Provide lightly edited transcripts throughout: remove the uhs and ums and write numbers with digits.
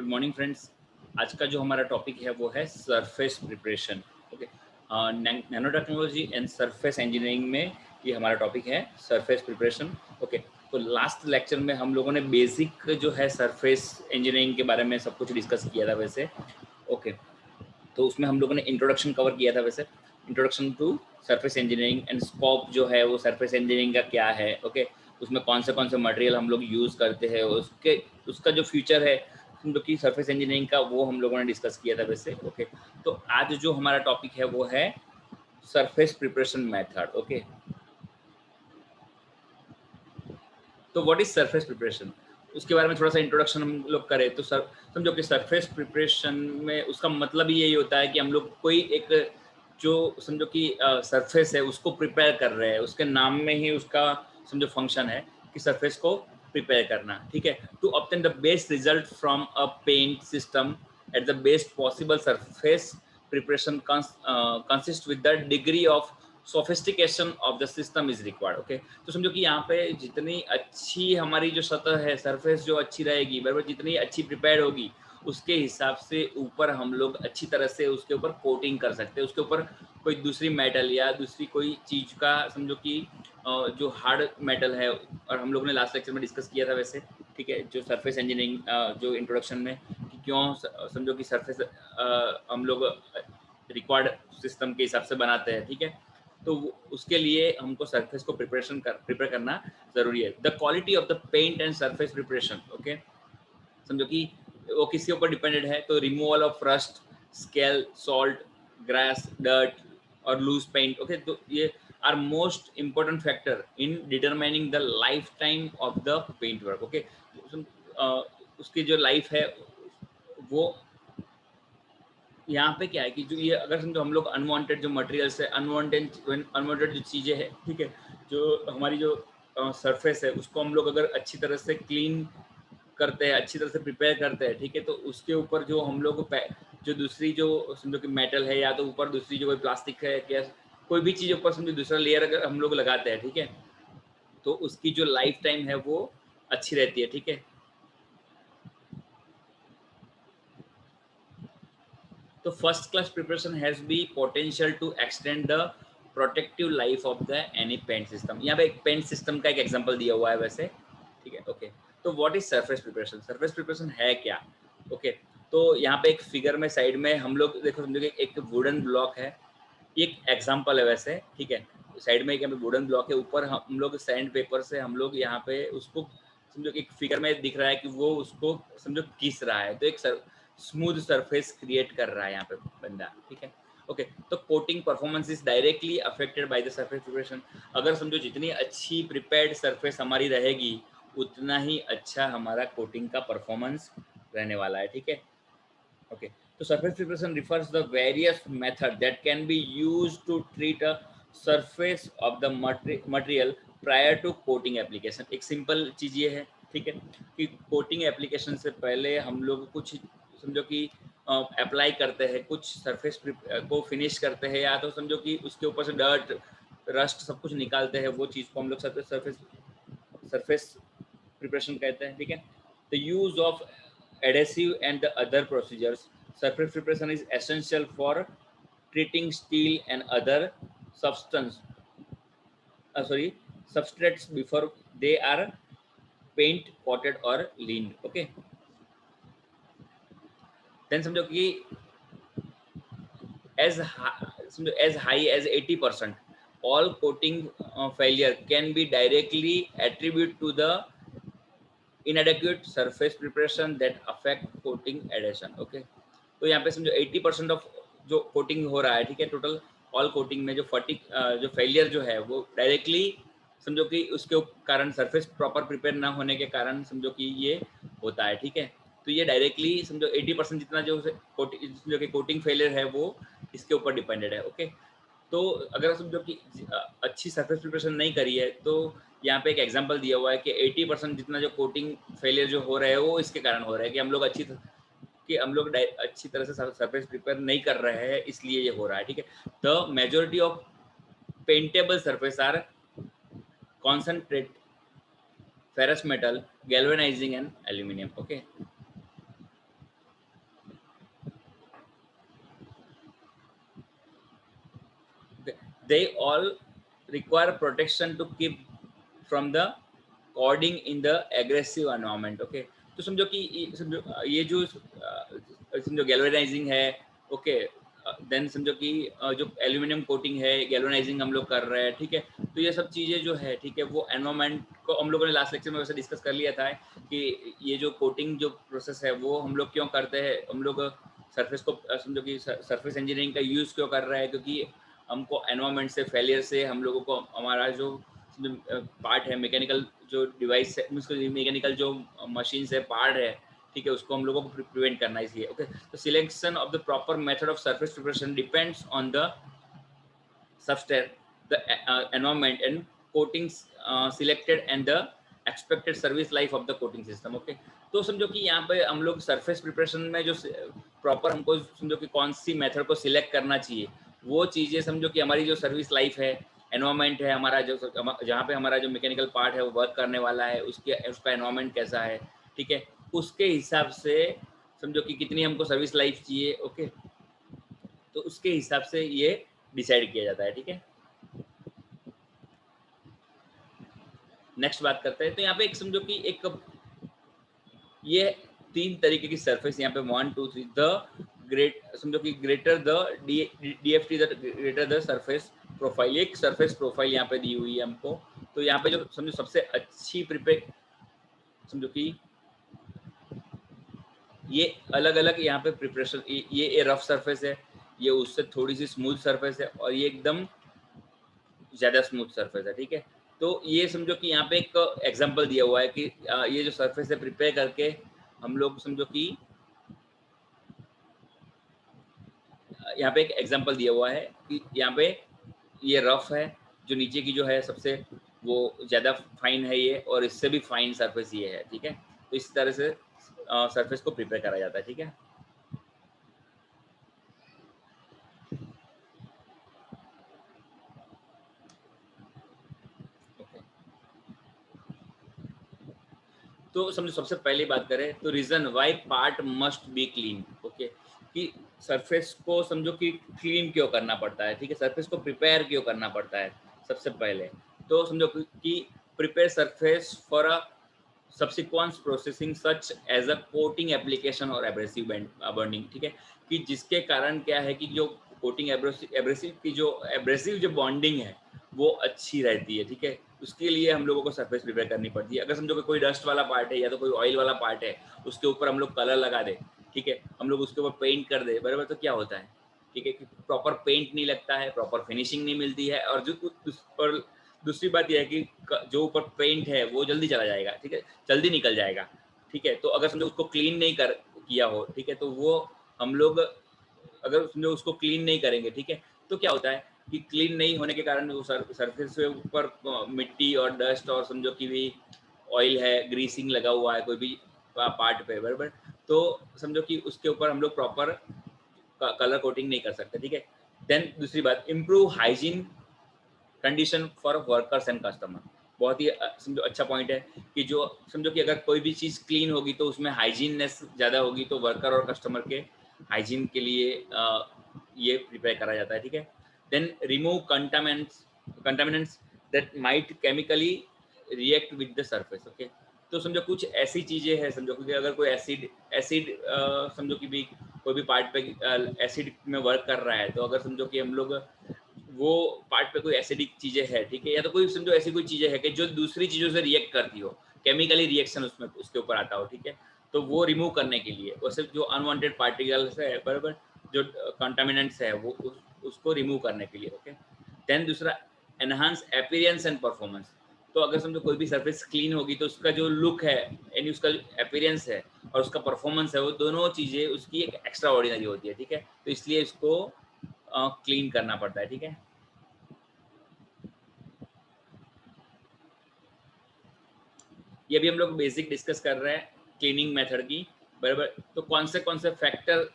Good morning friends. आज का जो हमारा टॉपिक है वो है surface preparation. Okay, nano technology and surface engineering में ये हमारा टॉपिक है सरफेस प्रिपरेशन। ओके, तो लास्ट लेक्चर में हम लोगों ने बेसिक जो है सरफेस इंजीनियरिंग के बारे में सब कुछ डिस्कस किया था वैसे। ओके, तो उसमें हम लोगों ने इंट्रोडक्शन कवर किया था वैसे, introduction to surface engineering and scope जो है वो सरफेस इंजीनियरिंग का क्या है। ओके, उसमें कौन से मटेरियल हम लोग यूज़ करते हैं, उसका जो फ्यूचर है हम लोग की सरफेस इंजीनियरिंग का, वो हम लोगों ने डिस्कस किया था वैसे। ओके, तो आज जो हमारा टॉपिक है वो है सरफेस प्रिपरेशन मेथड। ओके, तो व्हाट इज सरफेस प्रिपरेशन, उसके बारे में थोड़ा सा इंट्रोडक्शन हम लोग करें तो सर समझो कि सरफेस प्रिपरेशन में उसका मतलब ही यही होता है कि हम लोग कोई एक जो समझो कि सरफेस है उसको प्रिपेयर कर रहे हैं, उसके नाम में ही उसका समझो फंक्शन है कि सरफेस को प्रिपेयर करना। ठीक है, to obtain the best result from a paint system at the best possible surface preparation consist with the degree of sophistication of the system is required. Okay, तो समझो कि यहाँ पे जितनी अच्छी हमारी जो सतह है, सरफेस जो अच्छी रहेगी, बराबर, जितनी अच्छी प्रिपेयर होगी उसके हिसाब से ऊपर हम लोग अच्छी तरह से उसके ऊपर कोटिंग कर सकते हैं, उसके ऊपर कोई दूसरी मेटल या दूसरी कोई चीज़ का समझो कि जो हार्ड मेटल है, और हम लोग ने लास्ट लेक्चर में डिस्कस किया था वैसे। ठीक है, जो सरफेस इंजीनियरिंग जो इंट्रोडक्शन में कि क्यों समझो कि सरफेस हम लोग रिक्वायर्ड सिस्टम के हिसाब से बनाते हैं। ठीक है, तो उसके लिए हमको सरफेस को प्रिपेयर करना ज़रूरी है। The quality of the paint and surface preparation. Okay, समझो कि वो किसके ऊपर डिपेंडेंट है, तो removal of rust, scale, salt, grass, dirt और लूज पेंट। ओके, तो ये are most important factor in determining the life time of the paint work. Okay, उसकी जो लाइफ है वो यहाँ पे क्या है कि जो ये अगर समझो हम लोग अनवांटेड जो मटेरियल्स है, अनवांटेड जो चीज़ें हैं, ठीक है, जो हमारी जो सरफेस है उसको हम लोग अगर अच्छी तरह से क्लीन करते हैं, अच्छी तरह से प्रिपेयर करते हैं, ठीक है, तो उसके ऊपर जो हम लोग जो दूसरी जो समझो कि मेटल है, या तो ऊपर दूसरी जो कोई प्लास्टिक है, या कोई भी चीज़ ऊपर समझो दूसरा लेयर अगर हम लोग लगाते हैं, ठीक है, तो उसकी जो लाइफ टाइम है वो अच्छी रहती है। ठीक है, तो first class preparation has be potential to extend the protective life of the any paint system. यहाँ पे एक पेंट सिस्टम का एक एग्जांपल दिया हुआ है वैसे। ठीक है, ओके, तो what is surface preparation, surface preparation है क्या। ओके, तो यहाँ पे एक फिगर में साइड में हम लोग देखो, समझो कि एक वुडन ब्लॉक है, एक एग्जांपल है वैसे। ठीक है, साइड में एक यहाँ पे वुडन ब्लॉक है, ऊपर हम लोग सैंड पेपर से हम लोग यहाँ पे उसको समझो कि एक फिगर में दिख रहा है कि वो उसको समझो घिस रहा है, तो एक स्मूथ सरफेस क्रिएट कर रहा है यहाँ पे बंदा। ठीक है, ओके, तो coating performance is directly affected by the surface preparation. अगर समझो जितनी अच्छी प्रिपेयर्ड सरफेस हमारी रहेगी उतना ही अच्छा हमारा कोटिंग का परफॉर्मेंस रहने वाला है। ठीक है, okay, so surface preparation refers the various method that can be used to treat a surface of the material prior to coating application। एक सिंपल चीज़ ये है, ठीक है, कि कोटिंग एप्लीकेशन से पहले हम लोग कुछ समझो कि अप्लाई करते हैं, कुछ सरफेस को फिनिश करते हैं, या तो समझो कि उसके ऊपर से डर्ट, रस्ट सब कुछ निकालते हैं, वो चीज़ को हम लोग सरफेस प्रिपरेशन कहते हैं। ठीक है, the use of adhesive and the other procedures, surface preparation is essential for treating steel and other substance substrates before they are paint coated or leaned. Okay, then समझो कि as high as 80% all coating failure can be directly attributed to the inadequate surface preparation that affect coating adhesion. Okay, तो यहाँ पे समझो 80% of जो coating हो रहा है, ठीक है, टोटल ऑल कोटिंग में जो जो फेलियर जो है वो डायरेक्टली समझो कि उसके कारण सरफेस प्रॉपर प्रिपेयर ना होने के कारण समझो कि ये होता है। ठीक है, तो ये डायरेक्टली समझो 80% जितना जो कि कोटिंग फेलियर है वो इसके ऊपर डिपेंडेड है। ओके, तो अगर समझो कि अच्छी सरफेस प्रिपरेशन नहीं करी है, तो यहाँ पे एक एग्जांपल दिया हुआ है कि 80% जितना जो कोटिंग फेलियर जो हो रहा है वो इसके कारण हो रहा है कि हम लोग अच्छी तरह से सरफेस प्रिपेयर नहीं कर रहे हैं, इसलिए ये हो रहा है। ठीक है, the majority of paintable surface are concentrate ferrous metal, galvanizing and aluminium. Okay, they all require protection to keep from the coding in the aggressive environment. Okay, तो समझो कि समझो ये जो समझो गैल्वेनाइजिंग है, ओके, देन समझो कि जो एल्यूमिनियम कोटिंग है, गैल्वेनाइजिंग हम लोग कर रहे हैं, ठीक है। तो ये सब चीज़ें जो है, ठीक है, वो एनवायरमेंट को हम लोगों ने लास्ट लेक्चर में वैसे डिस्कस कर लिया था कि ये जो कोटिंग जो प्रोसेस है वो हम लोग क्यों करते हैं, हम लोग सरफेस को समझो कि सरफेस इंजीनियरिंग का यूज़ क्यों कर रहे हैं, क्योंकि हमको एनवायरमेंट से, फेलियर से हम लोगों को हमारा जो पार्ट है, मैकेनिकल जो डिवाइस है, मैकेनिकल जो मशीन है, पार्ट है, ठीक है, उसको हम लोगों को प्रिवेंट करना है। इसलिए ओके, तो selection of the proper method of surface preparation depends on the substrate, the environment and coatings selected and the expected service life of the coating system. Okay, तो समझो कि यहाँ पे हम लोग सरफेस प्रिपरेशन में जो प्रॉपर हमको समझो कि कौन सी मेथड को सिलेक्ट करना चाहिए, वो चीज़ें समझो कि हमारी जो सर्विस लाइफ है, एनवायरमेंट है हमारा, जो जहाँ पे हमारा जो मैकेनिकल पार्ट है वो वर्क करने वाला है, उसका एनवायरमेंट कैसा है, ठीक है, उसके हिसाब से समझो कि कितनी हमको सर्विस लाइफ चाहिए। ओके, तो उसके हिसाब से ये डिसाइड किया जाता है, ठीक है। नेक्स्ट बात करते हैं, तो यहाँ पे एक समझो कि एक ये 3 तरीके की सरफेस यहाँ पे 1 2 3 द ग्रेट समझो कि greater the DFT the greater the surface profile, एक सरफेस प्रोफाइल यहाँ पे दी हुई है हमको। तो यहाँ पे जो समझो सबसे अच्छी प्रिपेयर समझो कि ये अलग अलग यहाँ पे प्रिपरेशन, ये रफ सरफेस है, ये उससे थोड़ी सी स्मूथ सरफेस है, और ये एकदम ज़्यादा स्मूथ सरफेस है, ठीक है। तो ये समझो कि यहाँ पे एक एग्जांपल दिया हुआ है कि ये जो सरफेस है प्रिपेयर करके हम लोग समझो कि यहाँ पे एक एग्जांपल दिया हुआ है कि यहाँ पे ये रफ है, जो नीचे की जो है सबसे वो ज़्यादा फाइन है ये, और इससे भी फाइन सरफेस ये है, ठीक है। तो इस तरह से सरफेस को प्रिपेयर करा जाता है, ठीक है। तो समझो सबसे पहली बात करें तो reason why part must be clean. Okay, कि सरफेस को समझो कि क्लीन क्यों करना पड़ता है, ठीक है, सरफेस को प्रिपेयर क्यों करना पड़ता है सबसे पहले। तो समझो कि prepare surface for a subsequence processing such as a coating application और एब्रेसिव बर्निंग, ठीक है, कि जिसके कारण क्या है कि जो कोटिंग एब्रेसिव की जो एब्रेसिव जो बॉन्डिंग है वो अच्छी रहती है, ठीक है। उसके लिए हम लोगों को सरफेस प्रिपेयर करनी पड़ती है। अगर समझो कि कोई डस्ट वाला पार्ट है या तो कोई ऑयल वाला पार्ट है, उसके ऊपर हम लोग कलर लगा दे, ठीक है, हम लोग उसके ऊपर पेंट कर दे, बराबर, तो क्या होता है, ठीक है, कि प्रॉपर पेंट नहीं लगता है, प्रॉपर फिनिशिंग नहीं मिलती है, और जो और दूसरी बात यह है कि जो ऊपर पेंट है वो जल्दी चला जाएगा, ठीक है, जल्दी निकल जाएगा, ठीक है। तो अगर समझो उसको क्लीन नहीं कर किया हो, ठीक है, तो वो हम लोग अगर समझो उसको क्लीन नहीं करेंगे, ठीक है, तो क्या होता है कि क्लीन नहीं होने के कारण वो सरफेस के ऊपर मिट्टी और डस्ट और समझो कि भी ऑयल है, ग्रीसिंग लगा हुआ है कोई भी पार्ट पे, बराबर, तो समझो कि उसके ऊपर हम लोग प्रॉपर कलर कोटिंग नहीं कर सकते, ठीक है। देन दूसरी बात, improve hygiene condition for workers and customer. बहुत ही समझो अच्छा पॉइंट है कि जो समझो कि अगर कोई भी चीज़ क्लीन होगी तो उसमें हाइजीननेस ज़्यादा होगी, तो वर्कर और कस्टमर के हाइजीन के लिए ये प्रिपेयर करा जाता है, ठीक है। Then remove contaminants that might chemically react with the surface. Okay, तो समझो कुछ ऐसी चीज़ें हैं, समझो कि अगर कोई एसिड एसिड समझो कि भी कोई भी पार्ट पे एसिड में वर्क कर रहा है, तो अगर समझो कि हम लोग वो पार्ट पे कोई एसिडिक चीज़ें है, ठीक है, या तो कोई समझो ऐसी कोई चीज़ें है कि जो दूसरी चीज़ों से रिएक्ट करती हो, केमिकली रिएक्शन उसमें उसके ऊपर आता हो, ठीक है, तो वो रिमूव करने के लिए, वो सिर्फ जो अनवांटेड पार्टिकल्स है, बराबर, जो कंटामिनेंट्स है वो उसको रिमूव करने के लिए। ओके, देन दूसरा, एनहांस अपीयरेंस एंड परफॉर्मेंस। तो अगर समझो कोई भी सरफेस क्लीन होगी तो उसका जो लुक है, यानी उसका जो अपीयरेंस है और उसका परफॉर्मेंस है, वो दोनों चीज़ें उसकी एक एक्स्ट्रा ऑर्डिनरी होती है, ठीक है, तो इसलिए इसको क्लीन करना पड़ता है, ठीक है। ये भी हम लोग बेसिक डिस्कस कर रहे हैं क्लीनिंग मेथड की, बराबर। तो कौन से फैक्टर,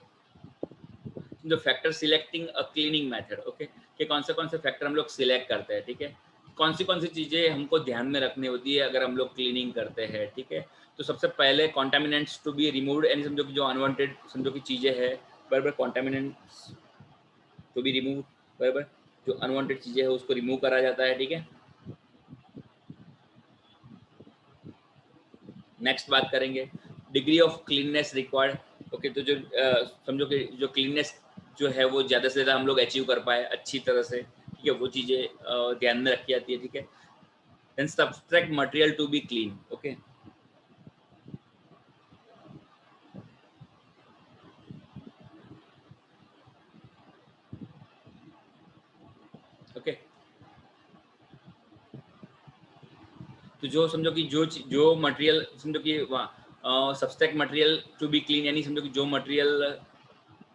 जो फैक्टर सिलेक्टिंग अ क्लीनिंग मेथड, ओके, कि कौन से फैक्टर हम लोग सिलेक्ट करते हैं, ठीक है, कौन सी चीज़ें हमको ध्यान में रखनी होती है अगर हम लोग क्लीनिंग करते हैं, ठीक है। तो सबसे पहले कॉन्टामिनेंट्स टू बी रिमूव्ड, यानी समझो कि जो अनवांटेड समझो कि चीज़ें हैं, बराबर, कॉन्टामिनेंट्स टू बी रिमूव, बराबर। जो अनवांटेड चीजें है उसको रिमूव करा जाता है, ठीक है। नेक्स्ट बात करेंगे degree of cleanness required. Okay, तो जो समझो कि जो क्लीननेस जो है वो ज़्यादा से ज़्यादा हम लोग अचीव कर पाए अच्छी तरह से, ठीक है, वो चीज़ें ध्यान में रखी जाती है, ठीक है। Then substrate material to be clean. Okay, okay, तो जो समझो कि जो मटेरियल समझो कि substrate material to be clean, यानी समझो कि जो मटेरियल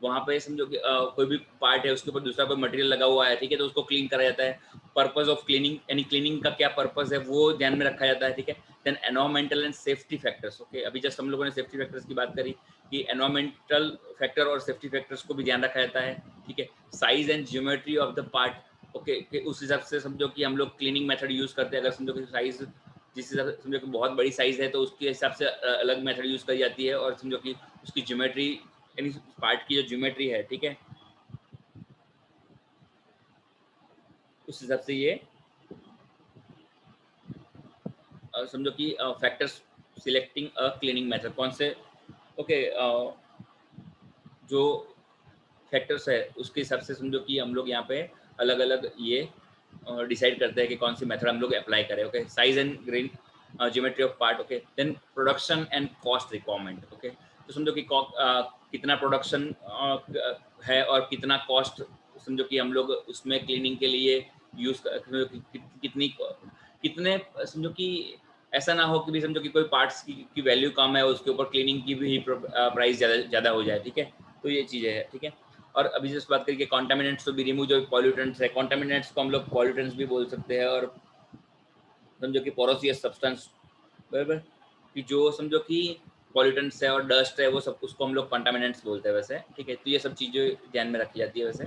वहाँ पे समझो कि कोई भी पार्ट है उसके ऊपर दूसरा कोई मटेरियल लगा हुआ है, ठीक है, तो उसको क्लीन करा जाता है। पर्पस ऑफ क्लीनिंग, यानी क्लीनिंग का क्या पर्पस है वो ध्यान में रखा जाता है, ठीक है। Then environmental and safety factors. Okay, अभी जस्ट हम लोगों ने सेफ्टी फैक्टर्स की बात करी कि एनवायरमेंटल फैक्टर और सेफ्टी फैक्टर्स को भी ध्यान रखा जाता है, ठीक है। Size and geometry of the part. Okay, उस हिसाब से समझो कि हम लोग क्लीनिंग मेथड यूज करते हैं। अगर समझो कि साइज जिस हिसाब से समझो कि बहुत बड़ी साइज है तो उसके हिसाब से अलग मेथड यूज करी जाती है, और समझो कि उसकी ज्योमेट्री यानी पार्ट की जो ज्योमेट्री है, ठीक है, उस हिसाब से ये समझो कि फैक्टर्स सिलेक्टिंग अ क्लीनिंग मेथड कौन से। ओके, जो फैक्टर्स है उसके हिसाब से समझो कि हम लोग यहाँ पे अलग अलग ये डिसाइड करते हैं कि कौन सी मेथड हम लोग अप्लाई करें। Okay, size and grain geometry of part. Okay, then production and cost requirement. Okay, तो समझो कि कितना प्रोडक्शन है और कितना कॉस्ट समझो कि हम लोग उसमें क्लीनिंग के लिए यूज कितनी कितने समझो कि ऐसा ना हो कि भी समझो कि कोई पार्ट्स की वैल्यू कम है उसके ऊपर क्लीनिंग की भी प्राइस ज़्यादा हो जाए, ठीक है। तो ये चीज़ें हैं, ठीक है। और अभी जिस बात करिए कॉन्टामिनेंट्स तो भी रिमूव, जो पॉल्यूटेंट्स है, कॉन्टामिनेंट्स को हम लोग पॉल्यूटेंट्स भी बोल सकते हैं, और समझो कि पोरोसियस सब्सटेंस, बराबर, कि जो समझो कि पॉल्यूटेंट्स है और डस्ट है वो सब उसको हम लोग कॉन्टामिनेंट्स बोलते हैं वैसे, ठीक है। तो ये सब चीज़ें ध्यान में रखी जाती है वैसे।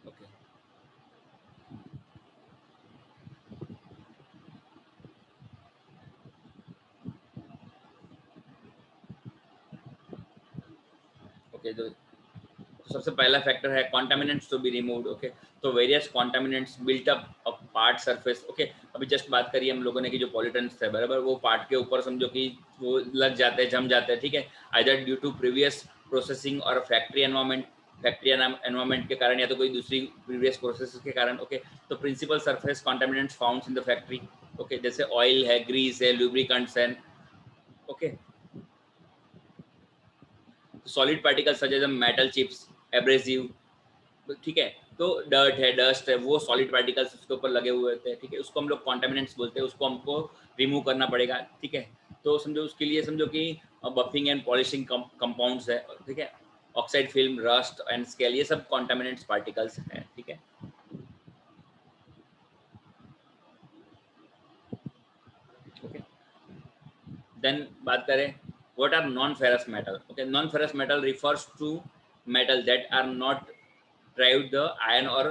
ओके, ओके, तो सबसे पहला फैक्टर है contaminants to be removed. Okay, तो various contaminants built up a part surface. Okay, अभी जस्ट बात करी हम लोगों ने कि जो पॉल्यूटेंट्स है, बराबर, वो पार्ट के ऊपर समझो कि वो लग जाते हैं, जम जाते हैं, ठीक है। Either due to previous processing और फैक्ट्री एनवायरमेंट, फैक्ट्री एनवायरमेंट के कारण या तो कोई दूसरी प्रीवियस प्रोसेस के कारण। ओके, तो principal surface contaminants found in the factory. Okay, जैसे ऑयल है, ग्रीस है, लुब्रिकेंट्स है। Okay, solid particles such as metal chips, abrasive, ठीक है। तो डर्ट है, डस्ट है, वो सॉलिड पार्टिकल्स उसके ऊपर लगे हुए होते हैं, ठीक है, उसको हम लोग कॉन्टामिनेंट्स बोलते हैं, उसको हमको रिमूव करना पड़ेगा, ठीक है। तो समझो उसके लिए समझो कि बफिंग एंड पॉलिशिंग कंपाउंड्स है, ठीक है, oxide film, rust and scale, ये सब कॉन्टामिनेंट्स पार्टिकल्स हैं, ठीक है। ओके, देन बात करें what are non ferrous metal. Okay, non ferrous metal refers to metal that are not drive the iron, और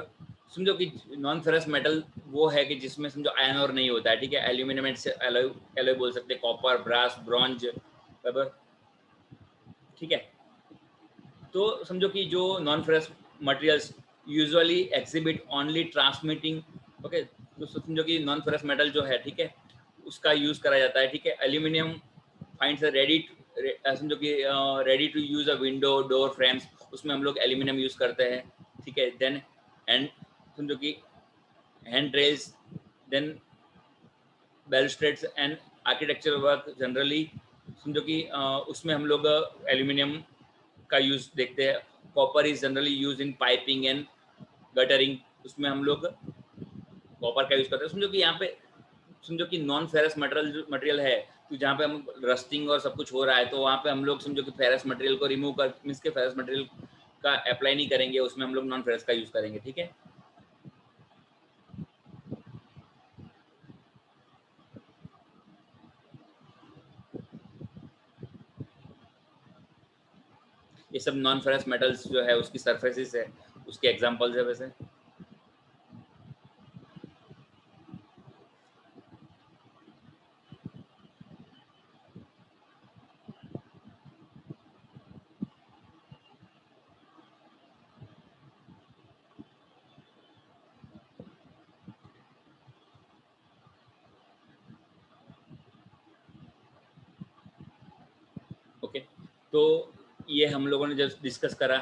समझो कि नॉन फेरस मेटल वो है कि जिसमें समझो आयन और नहीं होता है, ठीक है। एल्यूमिनियम से एलॉय, एलॉय बोल सकते हैं, कॉपर, ब्रास, ब्रॉन्ज, रबर, ठीक है। तो समझो कि जो non ferrous materials usually exhibit only transmitting. Okay, तो समझो कि नॉन फेरस मेटल जो है, ठीक है, उसका यूज करा जाता है, ठीक है। एल्यूमिनियम फाइंड्स रेडी, समझो कि ready to use a window door frames, उसमें हम लोग एल्यूमिनियम यूज करते हैं, ठीक है। देन एंड समझो कि hand rails, then balustrades and architecture work generally समझो कि उसमें हम लोग एल्यूमिनियम का यूज देखते हैं। Copper is generally use in piping and guttering, उसमें हम लोग कॉपर का यूज करते हैं। समझो कि यहाँ पे समझो कि नॉन फेरस मटेरियल है, तो जहाँ पे हम रस्टिंग और सब कुछ हो रहा है, तो वहाँ पे हम लोग समझो कि फेरस मटेरियल को रिमूव कर, मीन्स के फेरस मटेरियल का अप्लाई नहीं करेंगे, उसमें हम लोग नॉन फेरस का यूज करेंगे, ठीक है। ये सब नॉन फेरस मेटल्स जो है उसकी सरफेसिस है, उसके एग्जांपल्स है वैसे। तो ये हम लोगों ने जब डिस्कस करा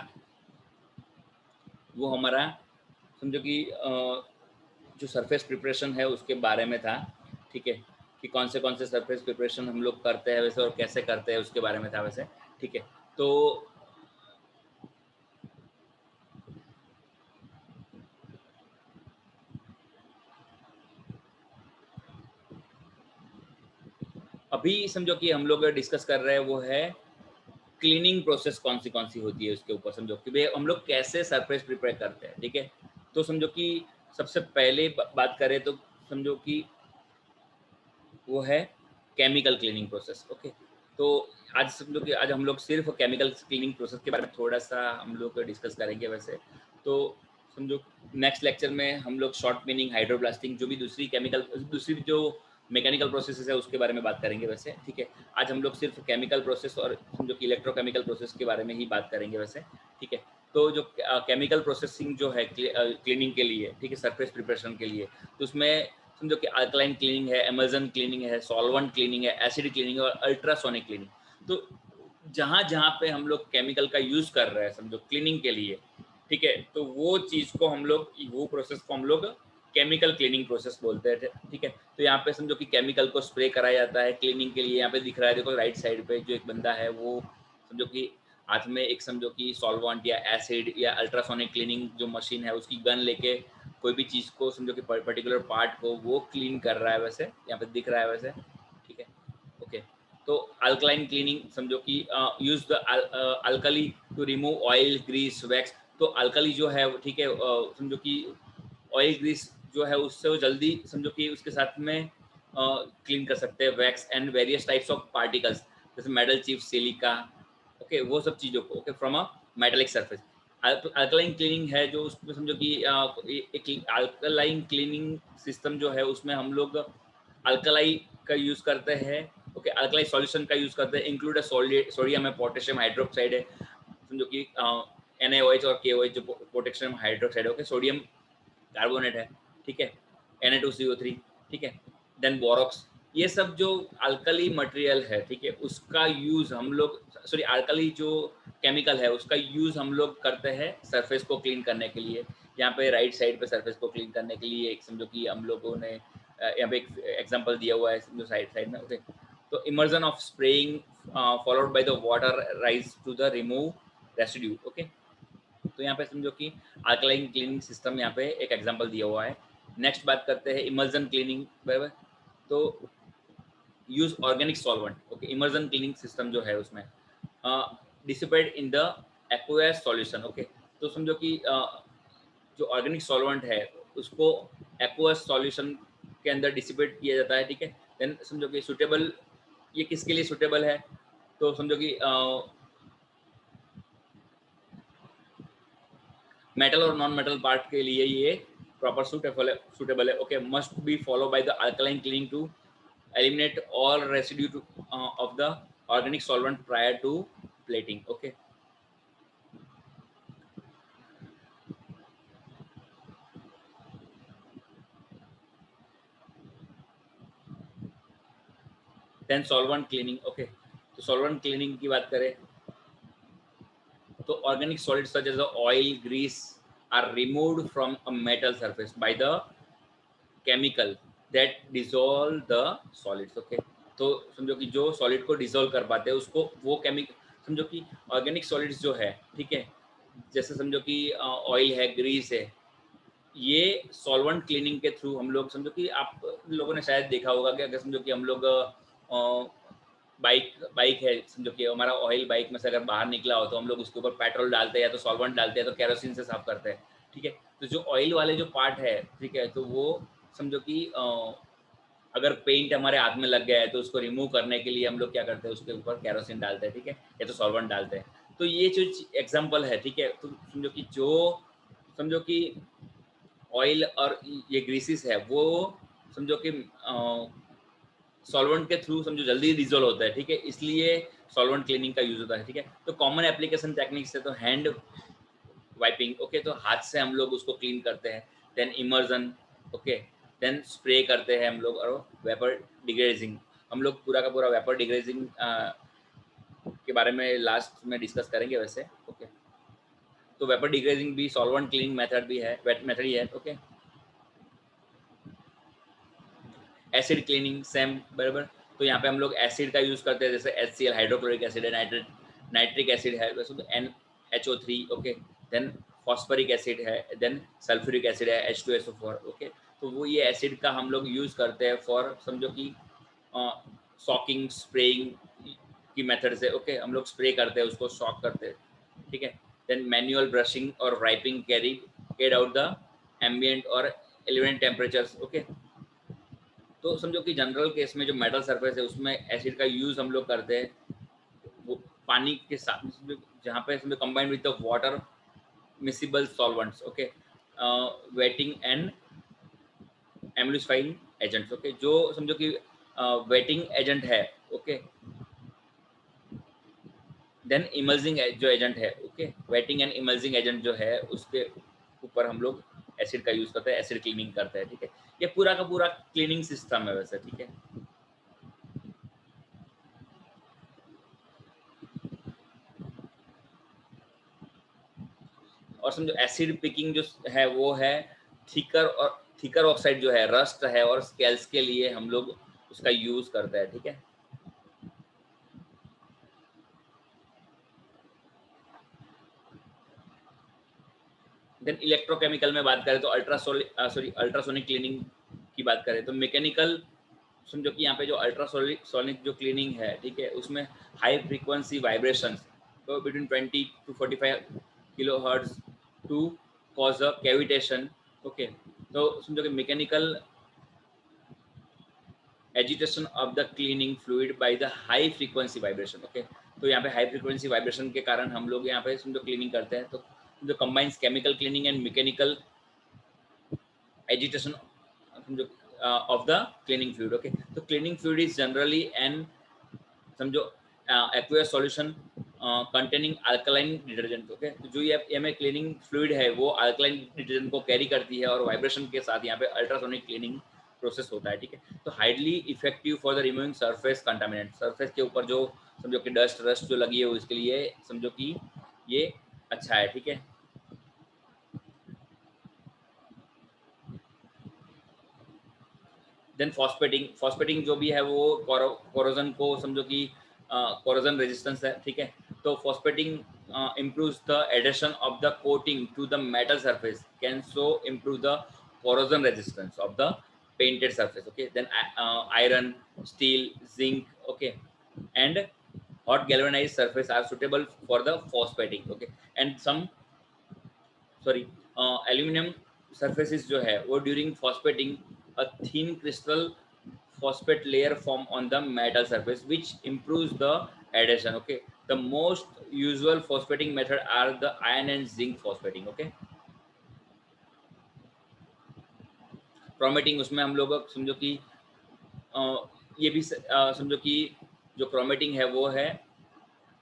वो हमारा समझो कि जो सरफेस प्रिपरेशन है उसके बारे में था, ठीक है, कि कौन से सरफेस प्रिपरेशन हम लोग करते हैं वैसे और कैसे करते हैं उसके बारे में था वैसे, ठीक है। तो अभी समझो कि हम लोग डिस्कस कर रहे हैं वो है क्लीनिंग प्रोसेस कौन सी होती है उसके ऊपर, समझो कि भाई हम लोग कैसे सरफेस प्रिपेयर करते हैं, ठीक है। तो समझो कि सबसे पहले बात करें तो समझो कि वो है केमिकल क्लीनिंग प्रोसेस, ओके। तो आज समझो कि आज हम लोग सिर्फ केमिकल क्लीनिंग प्रोसेस के बारे में थोड़ा सा हम लोग डिस्कस करेंगे वैसे। तो समझो नेक्स्ट लेक्चर में हम लोग शॉर्ट मीनिंग, हाइड्रोब्लास्टिंग, जो भी दूसरी जो मैकेनिकल प्रोसेसेस है उसके बारे में बात करेंगे वैसे, ठीक है। आज हम लोग सिर्फ केमिकल प्रोसेस और समझो कि इलेक्ट्रोकेमिकल प्रोसेस के बारे में ही बात करेंगे वैसे, ठीक है। तो जो केमिकल प्रोसेसिंग जो है क्लीनिंग के लिए, ठीक है, सरफेस प्रिपरेशन के लिए, तो उसमें समझो कि अल्कलाइन क्लीनिंग है, एमल्जन क्लीनिंग है, सॉल्वेंट क्लीनिंग है, एसिड क्लीनिंग है और अल्ट्रासोनिक क्लीनिंग। तो जहाँ जहाँ पे हम लोग केमिकल का यूज़ कर रहे हैं समझो क्लीनिंग के लिए, ठीक है, तो वो चीज़ को हम लोग, वो प्रोसेस को हम लोग केमिकल क्लीनिंग प्रोसेस बोलते हैं, ठीक है। तो यहाँ पे समझो कि केमिकल को स्प्रे कराया जाता है क्लीनिंग के लिए। यहाँ पे दिख रहा है, देखो राइट साइड पे जो एक बंदा है वो समझो कि हाथ में एक समझो कि सॉल्वेंट या एसिड या अल्ट्रासोनिक क्लीनिंग जो मशीन है उसकी गन लेके कोई भी चीज़ को समझो कि पर्टिकुलर पार्ट को वो क्लीन कर रहा है वैसे, यहाँ पे दिख रहा है वैसे, ठीक है, ओके। तो अल्कलाइन क्लीनिंग समझो कि use the alkali to remove oil, grease, wax. तो अल्कली जो है ठीक है, समझो कि ऑयल ग्रीस जो है उससे वो जल्दी समझो कि उसके साथ में क्लीन कर सकते हैं wax and various types of particles, जैसे मेटल चिप, सिलिका, ओके, वो सब चीज़ों को, okay, from a metallic surface. Alkaline cleaning है जो उसमें समझो कि एक अल्कलाइन क्लीनिंग सिस्टम जो है उसमें हम लोग अल्कलाई का यूज़ करते हैं, ओके, अल्कलाई सॉल्यूशन का यूज़ करते हैं, इंक्लूड सोडियम है, पोटेशियम हाइड्रोक्साइड है, समझो कि NaOH और KOH जो पोटेशियम हाइड्रोक्साइड है, ओके, सोडियम कार्बोनेट है, ठीक है, Na2CO3, ठीक है, देन बोरॉक्स। ये सब जो अल्कली मटेरियल है, ठीक है, उसका यूज़ हम लोग, सॉरी, अल्कली जो केमिकल है उसका यूज़ हम लोग करते हैं सरफेस को क्लीन करने के लिए। यहाँ पे राइट साइड पे सरफेस को क्लीन करने के लिए एक समझो कि हम लोगों ने यहाँ पे एक एग्जांपल दिया हुआ है जो साइड साइड में, ओके। तो immersion of spraying followed by the water rinse to the remove residue, okay. तो यहाँ पे समझो कि अल्कलाइन क्लीनिंग सिस्टम यहाँ पे एक एग्जांपल दिया हुआ है। नेक्स्ट बात करते हैं इमर्जन क्लीनिंग, बराबर। तो use organic solvent, okay, immersion cleaning system जो है उसमें dissipate in the aqueous solution, okay. तो समझो कि जो ऑर्गेनिक सॉल्वेंट है उसको एक्वायस सॉल्यूशन के अंदर डिसिपेट किया जाता है, ठीक है। देन समझो कि सुटेबल, ये किसके लिए सुटेबल है, तो समझो कि मेटल और नॉन मेटल पार्ट के लिए ये प्रॉपर सुटेबल है, okay. Must be follow by the alkaline cleaning to eliminate all residue of the organic solvent prior to plating, okay. Then solvent cleaning, okay। तो solvent cleaning की बात करें तो organic solids such as the oil, grease are removed from a metal surface by the chemical that dissolve the solids, okay। तो समझो कि जो solid को डिसॉल्व कर पाते हैं उसको वो केमिकल, समझो कि ऑर्गेनिक सॉलिड्स जो है, ठीक है, जैसे समझो कि ऑयल है, ग्रीस है, ये सॉल्वेंट क्लीनिंग के थ्रू हम लोग, समझो कि आप लोगों ने शायद देखा होगा कि अगर समझो कि हम लोग बाइक बाइक है, समझो कि हमारा ऑयल बाइक में से अगर बाहर निकला हो तो हम लोग उसके ऊपर पेट्रोल डालते हैं या तो सॉल्वेंट डालते हैं तो केरोसिन से साफ करते हैं, ठीक है। तो जो ऑयल वाले जो पार्ट है, ठीक है, तो वो समझो कि अगर पेंट हमारे हाथ में लग गया है तो उसको रिमूव करने के लिए हम लोग क्या करते हैं, उसके ऊपर केरोसिन डालते हैं, ठीक है, या तो सॉल्वेंट डालते हैं। तो ये जो एग्जाम्पल है, ठीक है, तो समझो कि जो समझो कि ऑयल और ये ग्रीसिस है वो समझो कि सॉल्वेंट के थ्रू समझो जल्दी डिजोल्व होता है, ठीक है, इसलिए सॉल्वेंट क्लीनिंग का यूज होता है, ठीक है। तो कॉमन एप्लीकेशन टेक्निक्स है तो हैंड वाइपिंग, ओके, तो हाथ से हम लोग उसको क्लीन करते हैं। Then immersion, okay, then spray करते हैं हम लोग, और वेपर डिग्रेजिंग, हम लोग पूरा का पूरा वेपर डिग्रेजिंग के बारे में लास्ट में डिस्कस करेंगे वैसे। ओके, तो वेपर डिग्रेडिंग भी सॉल्वेंट क्लीनिंग मेथड भी है, वेट मेथड ही है। ओके, एसिड क्लीनिंग सेम बराबर। तो यहाँ पे हम लोग एसिड का यूज करते हैं, जैसे HCl हाइड्रोक्लोरिक एसिड है, नाइट्रिक एसिड है, वैसे तो NHO3। Okay, then phosphoric acid है, देन सल्फ्यूरिक एसिड है, H2SO4। ओके, तो वो ये एसिड का हम लोग यूज करते हैं फॉर समझो कि सॉकिंग स्प्रेइंग की मेथड से। ओके, हम लोग स्प्रे करते हैं, उसको सॉक करते हैं, ठीक है। देन मैनुअल ब्रशिंग और wiping carried out the ambient और एलिवेंट टेम्परेचर्स। ओके, तो समझो कि जनरल केस में जो मेटल सरफेस है उसमें एसिड का यूज हम लोग करते हैं वो पानी के साथ, जहाँ पे समझो combined with the water miscible solvents. Okay, wetting and emulsifying agents. Okay, जो समझो कि वेटिंग एजेंट है। ओके, देन इमल्जिंग जो एजेंट है। Okay, wetting and emulsifying agent जो है उसके ऊपर हम लोग एसिड का यूज करते हैं, एसिड क्लीनिंग करते हैं, ठीक है। ये पूरा का पूरा क्लीनिंग सिस्टम है वैसे, ठीक है। और समझो एसिड पिकिंग जो है वो है थिकर ऑक्साइड जो है, रस्ट है और स्केल्स के लिए हम लोग उसका यूज करते हैं, ठीक है। देन इलेक्ट्रोकेमिकल में बात करें तो अल्ट्रासोनिक क्लीनिंग की बात करें तो मैकेनिकल समझो कि यहाँ पे जो अल्ट्रासोनिक जो क्लीनिंग है, ठीक है, उसमें हाई फ्रीक्वेंसी वाइब्रेशंस तो between 20 to 45 kilo hertz to cause a cavitation. Okay, तो समझो कि mechanical agitation of the cleaning fluid by the high frequency vibration. Okay, तो यहाँ पे हाई फ्रीक्वेंसी वाइब्रेशन के कारण हम लोग यहाँ पे समझो क्लीनिंग करते हैं, तो जो combines chemical cleaning and mechanical agitation समझो of the cleaning fluid. Okay, तो cleaning fluid is generally an समझो aqueous solution containing alkaline detergent. Okay, तो जो ये में क्लीनिंग फ्लूइड है वो अल्कलाइन डिटर्जेंट को कैरी करती है और वाइब्रेशन के साथ यहाँ पे अल्ट्रासोनिक क्लीनिंग प्रोसेस होता है, ठीक है। तो highly effective for the removing surface contaminant, surface के ऊपर जो समझो कि डस्ट रस्ट जो लगी है उसके लिए समझो कि ये अच्छा है, ठीक है। देन फॉस्फेटिंग जो भी है वो कोरोजन को समझो कि कोरोजन रेजिस्टेंस है, ठीक है। तो phosphating improves the adhesion of the coating to the metal surface can so improve the corrosion resistance of the painted surface। Okay, then iron, steel, zinc, okay, and hot galvanized surface are suitable for the phosphating। Okay, and some sorry aluminium surfaces जो है वो during phosphating a thin crystal phosphate layer form on the metal surface which improves the adhesion। Okay, the most usual phosphating method are the iron and zinc phosphating। Okay, क्रोमेटिंग उसमें हम लोग समझो कि ये भी समझो कि जो क्रोमेटिंग है वो है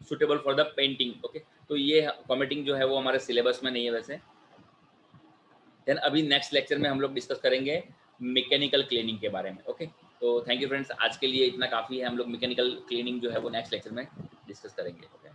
suitable for the painting. Okay, तो ये क्रोमेटिंग जो है वो हमारे सिलेबस में नहीं है वैसे। देन अभी नेक्स्ट लेक्चर में हम लोग डिस्कस करेंगे मैकेनिकल क्लीनिंग के बारे में। ओके, तो थैंक यू फ्रेंड्स, आज के लिए इतना काफ़ी है। हम लोग मैकेनिकल क्लीनिंग जो है वो नेक्स्ट लेक्चर में डिस्कस करेंगे। ओके।